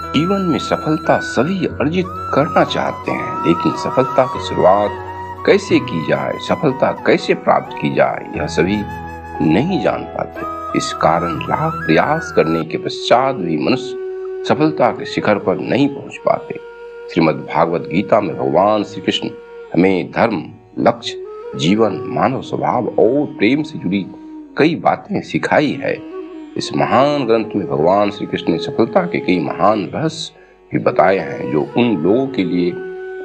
जीवन में सफलता सभी अर्जित करना चाहते हैं, लेकिन सफलता की शुरुआत कैसे की जाए, सफलता कैसे प्राप्त की जाए, यह सभी नहीं जान पाते। इस कारण लाख प्रयास करने के पश्चात भी मनुष्य सफलता के शिखर पर नहीं पहुंच पाते। श्रीमद् भागवत गीता में भगवान श्री कृष्ण हमें धर्म, लक्ष्य, जीवन, मानव स्वभाव और प्रेम से जुड़ी कई बातें सिखाई है। इस महान ग्रंथ में भगवान श्री कृष्ण ने सफलता के कई महान रहस्य भी बताए हैं, जो उन लोगों के लिए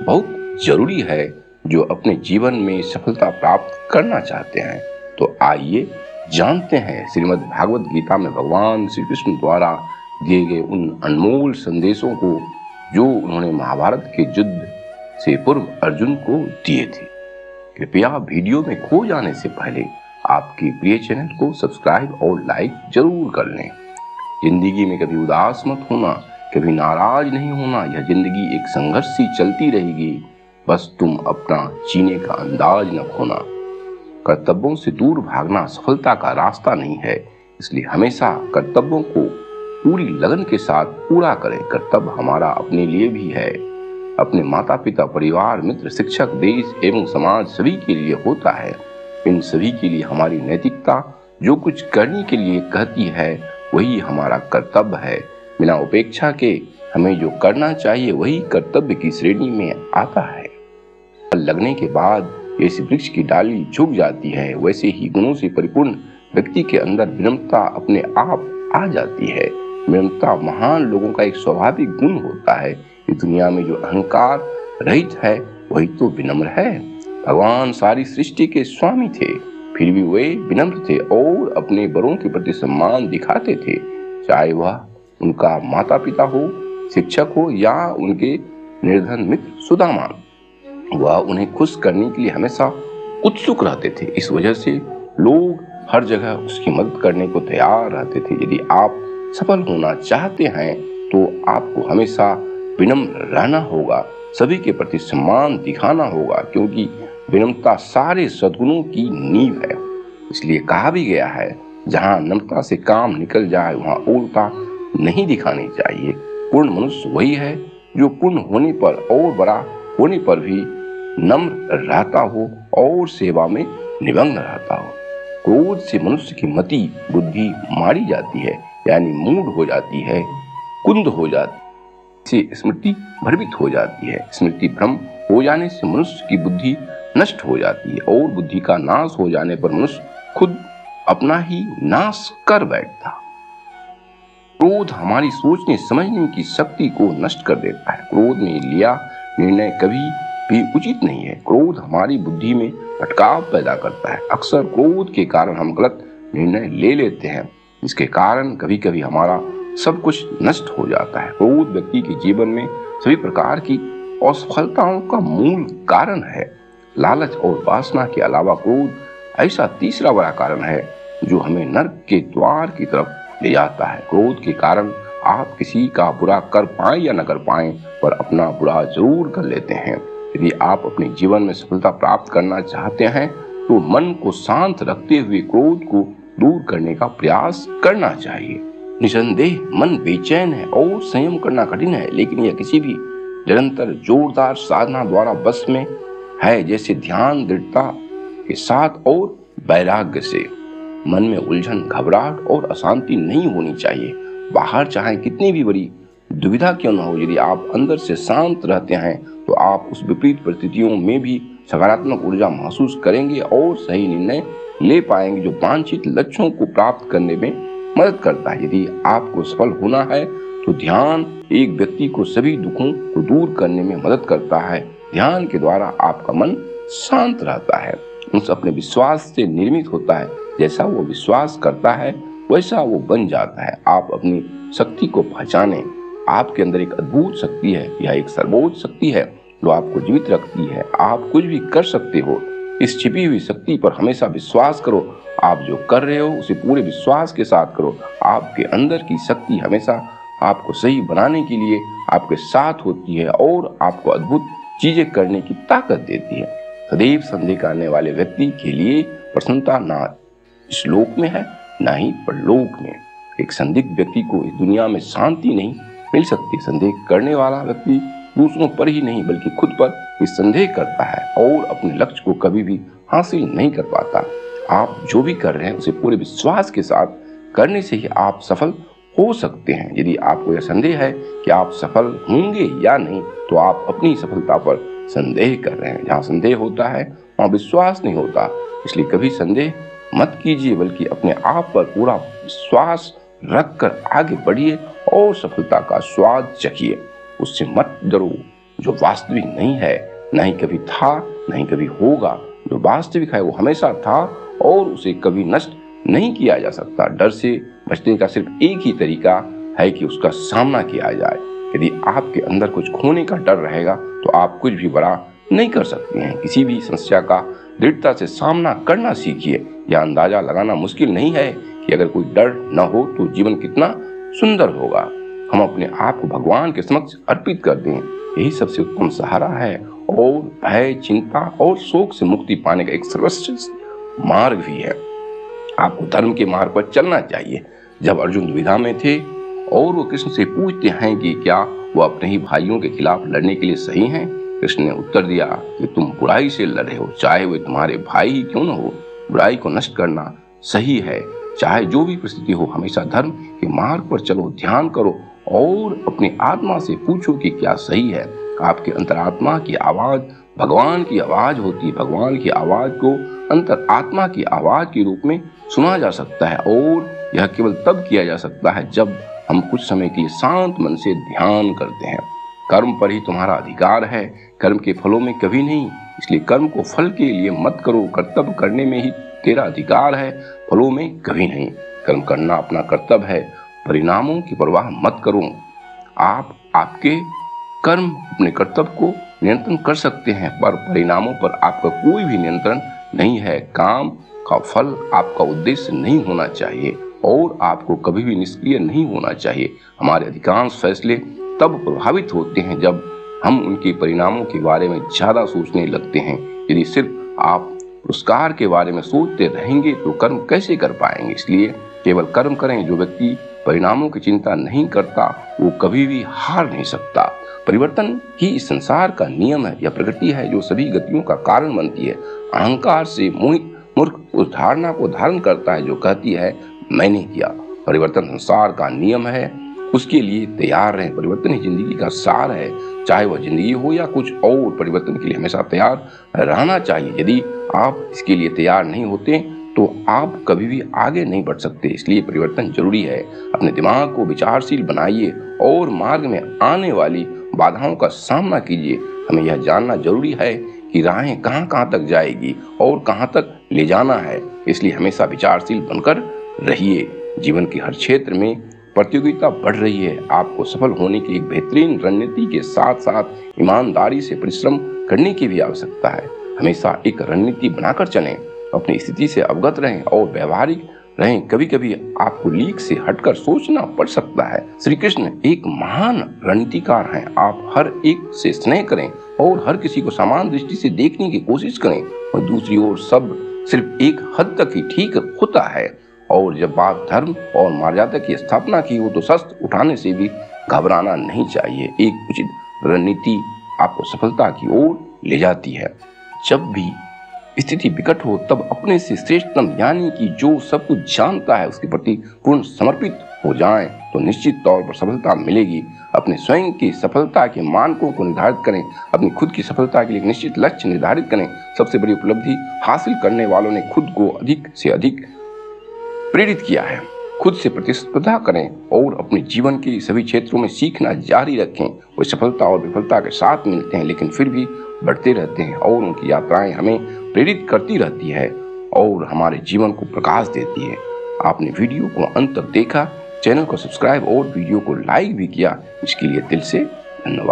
बहुत जरूरी है जो अपने जीवन में सफलता प्राप्त करना चाहते हैं। तो आइए जानते हैं श्रीमद् भागवत गीता में भगवान श्री कृष्ण द्वारा दिए गए उन अनमोल संदेशों को जो उन्होंने महाभारत के युद्ध से पूर्व अर्जुन को दिए थे। कृपया वीडियो में खो जाने से पहले आपके प्रिय चैनल को सब्सक्राइब और लाइक जरूर कर लें। जिंदगी में कभी उदास मत होना, कभी नाराज नहीं होना। यह जिंदगी एक संघर्ष सी चलती रहेगी, बस तुम अपना जीने का अंदाज न खोना। कर्तव्यों से दूर भागना सफलता का रास्ता नहीं है, इसलिए हमेशा कर्तव्यों को पूरी लगन के साथ पूरा करें। कर्तव्य हमारा अपने लिए भी है, अपने माता पिता, परिवार, मित्र, शिक्षक, देश एवं समाज सभी के लिए होता है। इन सभी के लिए हमारी नैतिकता जो कुछ करने के लिए कहती है वही हमारा कर्तव्य है। बिना उपेक्षा के हमें जो करना चाहिए वही कर्तव्य की श्रेणी में आता है। फल लगने के बाद जैसे वृक्ष की डाली झुक जाती है, वैसे ही गुणों से परिपूर्ण व्यक्ति के अंदर विनम्रता अपने आप आ जाती है। विनम्रता महान लोगों का एक स्वाभाविक गुण होता है। इस दुनिया में जो अहंकार रहित है वही तो विनम्र है। भगवान सारी सृष्टि के स्वामी थे, फिर भी वे विनम्र थे और अपने बड़ों के प्रति सम्मान दिखाते थे, चाहे वह उनका माता पिता हो, शिक्षक हो या उनके निर्धन मित्र सुदामा। वह उन्हें खुश करने के लिए हमेशा उत्सुक रहते थे। इस वजह से लोग हर जगह उसकी मदद करने को तैयार रहते थे। यदि आप सफल होना चाहते हैं तो आपको हमेशा विनम्र रहना होगा, सभी के प्रति सम्मान दिखाना होगा, क्योंकि विनम्रता सारे सद्गुणों की नींव है। इसलिए कहा भी गया है, जहाँ नम्रता से काम निकल जाए वहाँ उल्टा नहीं दिखानी चाहिए। पूर्ण मनुष्य वही है जो पूर्ण होने पर और बड़ा होने पर भी नम्र रहता हो और सेवा में निमग्न रहता हो। क्रोध से मनुष्य की मति बुद्धि मारी जाती है, यानी मूड हो जाती है, कुंद हो जाती से स्मृति भ्रमित हो जाती है। स्मृति भ्रम हो जाने से मनुष्य की बुद्धि नष्ट हो जाती है और बुद्धि का नाश हो जाने पर मनुष्य खुद अपना ही नाश कर बैठता। क्रोध हमारी सोचने समझने की शक्ति को नष्ट कर देता है। क्रोध में लिया निर्णय कभी भी उचित नहीं है। क्रोध हमारी बुद्धि में भटकाव पैदा करता है। अक्सर क्रोध के कारण हम गलत निर्णय ले लेते हैं, जिसके कारण कभी कभी हमारा सब कुछ नष्ट हो जाता है। क्रोध व्यक्ति के जीवन में सभी प्रकार की असफलताओं का मूल कारण है। लालच और वासना के अलावा क्रोध ऐसा तीसरा बड़ा कारण है जो हमें नर्क के द्वार की तरफ ले जाता है। क्रोध के कारण आप किसी का बुरा कर पाए या न कर पाए, पर अपना बुरा जरूर कर लेते हैं। यदि आप अपने जीवन में सफलता प्राप्त करना चाहते हैं तो मन को शांत रखते हुए क्रोध को दूर करने का प्रयास करना चाहिए। निसंदेह मन बेचैन है और संयम करना कठिन है, लेकिन यह किसी भी निरंतर जोरदार साधना द्वारा बस में है, जैसे ध्यान, दृढ़ता के साथ और वैराग्य से। मन में उलझन, घबराहट और अशांति नहीं होनी चाहिए। बाहर चाहे कितनी भी बड़ी दुविधा क्यों न हो, यदि आप अंदर से शांत रहते हैं तो आप उस विपरीत परिस्थितियों में भी सकारात्मक ऊर्जा महसूस करेंगे और सही निर्णय ले पाएंगे, जो वांछित लक्ष्यों को प्राप्त करने में मदद करता है। यदि आपको सफल होना है तो ध्यान एक व्यक्ति को सभी दुखों को दूर करने में मदद करता है। ध्यान के द्वारा आपका मन शांत रहता है, उस अपने विश्वास से निर्मित होता है। जैसा वो विश्वास करता है वैसा वो बन जाता है। आप अपनी शक्ति को पहचाने। आपके अंदर एक अद्भुत शक्ति है, यह एक सर्वोच्च शक्ति है जो आपको जीवित रखती है। आप कुछ भी कर सकते हो। इस छिपी हुई शक्ति पर हमेशा विश्वास करो। आप जो कर रहे हो उसे पूरे विश्वास के साथ करो। आपके अंदर की शक्ति हमेशा आपको सही बनाने के लिए आपके साथ होती है और आपको अद्भुत चीजें करने की ताकत देती है। सदैव संदेह करने वाले व्यक्ति के लिए प्रसन्नता ना इस लोक में है ना ही परलोक में। एक संदिग्ध व्यक्ति को इस दुनिया में शांति नहीं मिल सकती है। संदेह करने वाला व्यक्ति दूसरों पर ही नहीं बल्कि खुद पर भी संदेह करता है और अपने लक्ष्य को कभी भी हासिल नहीं कर पाता। आप जो भी कर रहे हैं उसे पूरे विश्वास के साथ करने से ही आप सफल हो सकते हैं। यदि आपको यह संदेह है कि आप सफल होंगे या नहीं, तो आप अपनी सफलता पर संदेह कर रहे हैं। जहाँ संदेह होता है वहाँ विश्वास नहीं होता, इसलिए कभी संदेह मत कीजिए, बल्कि अपने आप पर पूरा विश्वास रखकर आगे बढ़िए और सफलता का स्वाद चखिए। उससे मत डरो जो वास्तविक नहीं है, नहीं कभी था, नहीं कभी होगा। जो वास्तविक है वो हमेशा था और उसे कभी नष्ट नहीं किया जा सकता। डर से बचने का सिर्फ एक ही तरीका है कि उसका सामना किया जाए। यदि आपके अंदर कुछ खोने का डर रहेगा तो आप कुछ भी बड़ा नहीं कर सकते हैं। किसी भी समस्या का दृढ़ता से सामना करना सीखिए। यह अंदाजा लगाना मुश्किल नहीं है कि अगर कोई डर न हो तो जीवन कितना सुंदर होगा। हम अपने आप को भगवान के समक्ष अर्पित कर दें, यही सबसे उत्तम सहारा है और भय, चिंता और शोक से मुक्ति पाने का एक सर्वश्रेष्ठ मार्ग भी है। आपको धर्म के मार्ग पर चलना चाहिए। जब अर्जुन दुविधा में थे और वो कृष्ण से पूछते हैं कि क्या वो अपने ही भाइयों के खिलाफ लड़ने के लिए सही हैं, कृष्ण ने उत्तर दिया कि तुम बुराई से लड़ रहे हो, चाहे वे तुम्हारे भाई ही क्यों न हो। बुराई को नष्ट करना सही है, चाहे जो भी परिस्थिति हो। हमेशा धर्म के मार्ग पर चलो, ध्यान करो और अपनी आत्मा से पूछो कि क्या सही है। आपके अंतरात्मा की आवाज भगवान की आवाज होती है। भगवान की आवाज को अंतर आत्मा की आवाज के रूप में सुना जा सकता है और यह केवल तब किया जा सकता है जब हम कुछ समय के लिए शांत मन से ध्यान करते हैं। कर्म पर ही तुम्हारा अधिकार है, कर्म के फलों में कभी नहीं। इसलिए कर्म को फल के लिए मत करो। कर्तव्य करने में ही तेरा अधिकार है, फलों में कभी नहीं। कर्म करना अपना कर्तव्य है, परिणामों की परवाह मत करो। आपके कर्म अपने कर्तव्य को नियंत्रण कर सकते हैं, पर परिणामों पर आपका कोई भी नियंत्रण नहीं है। काम का फल आपका उद्देश्य नहीं होना चाहिए और आपको कभी भी निष्क्रिय नहीं होना चाहिए। हमारे अधिकांश फैसले तब प्रभावित होते हैं जब हम उनके परिणामों के बारे में ज्यादा सोचने लगते हैं। यदि सिर्फ आप पुरस्कार के बारे में सोचते रहेंगे तो कर्म कैसे कर पाएंगे। इसलिए केवल कर्म करें। जो व्यक्ति परिणामों की चिंता नहीं करता वो कभी भी हार नहीं सकता। परिवर्तन ही इस संसार का नियम है। यह प्रकृति है जो सभी गतियों का कारण बनती है। अहंकार से मोहित मूर्ख उस धारणा को धारण करता है जो कहती है मैंने किया। परिवर्तन संसार का नियम है, उसके लिए तैयार रहें। परिवर्तन ही जिंदगी का सार है, चाहे वह जिंदगी हो या कुछ और। परिवर्तन के लिए हमेशा तैयार रहना चाहिए। यदि आप इसके लिए तैयार नहीं होते तो आप कभी भी आगे नहीं बढ़ सकते। इसलिए परिवर्तन जरूरी है। अपने दिमाग को विचारशील बनाइए और मार्ग में आने वाली बाधाओं का सामना कीजिए। हमें यह जानना जरूरी है कि राहें कहां तक जाएगी और कहां तक ले जाना है। इसलिए हमेशा विचारशील बनकर रहिए। जीवन के हर क्षेत्र में प्रतियोगिता बढ़ रही है। आपको सफल होने की एक बेहतरीन रणनीति के साथ साथ ईमानदारी से परिश्रम करने की भी आवश्यकता है। हमेशा एक रणनीति बनाकर चलें, अपनी स्थिति से अवगत रहें और व्यवहारिक रहें। कभी कभी आपको लीक से हटकर सोचना पड़ सकता है। श्री कृष्ण एक महान रणनीतिकार हैं। आप हर एक से स्नेह करें और हर किसी को समान दृष्टि से देखने की कोशिश करें और दूसरी ओर सब सिर्फ एक हद तक ही ठीक होता है। और जब बात धर्म और मर्यादा की स्थापना की हो तो शस्त्र उठाने से भी घबराना नहीं चाहिए। एक उचित रणनीति आपको सफलता की ओर ले जाती है। जब भी स्थिति विकट हो तब अपने से श्रेष्ठतम यानी कि जो सब कुछ जानता है उसके प्रति पूर्ण समर्पित हो जाएं तो निश्चित तौर पर सफलता मिलेगी। अपने स्वयं की सफलता के मानकों को निर्धारित करें। अपनी खुद की सफलता के लिए एक निश्चित लक्ष्य निर्धारित करें। सबसे बड़ी उपलब्धि हासिल करने वालों ने खुद को अधिक से अधिक प्रेरित किया है। खुद से प्रतिस्पर्धा करें और अपने जीवन के सभी क्षेत्रों में सीखना जारी रखें। वे सफलता और विफलता के साथ मिलते हैं लेकिन फिर भी बढ़ते रहते हैं और उनकी यात्राएं हमें प्रेरित करती रहती है और हमारे जीवन को प्रकाश देती है। आपने वीडियो को अंत तक देखा, चैनल को सब्सक्राइब और वीडियो को लाइक भी किया, इसके लिए दिल से धन्यवाद।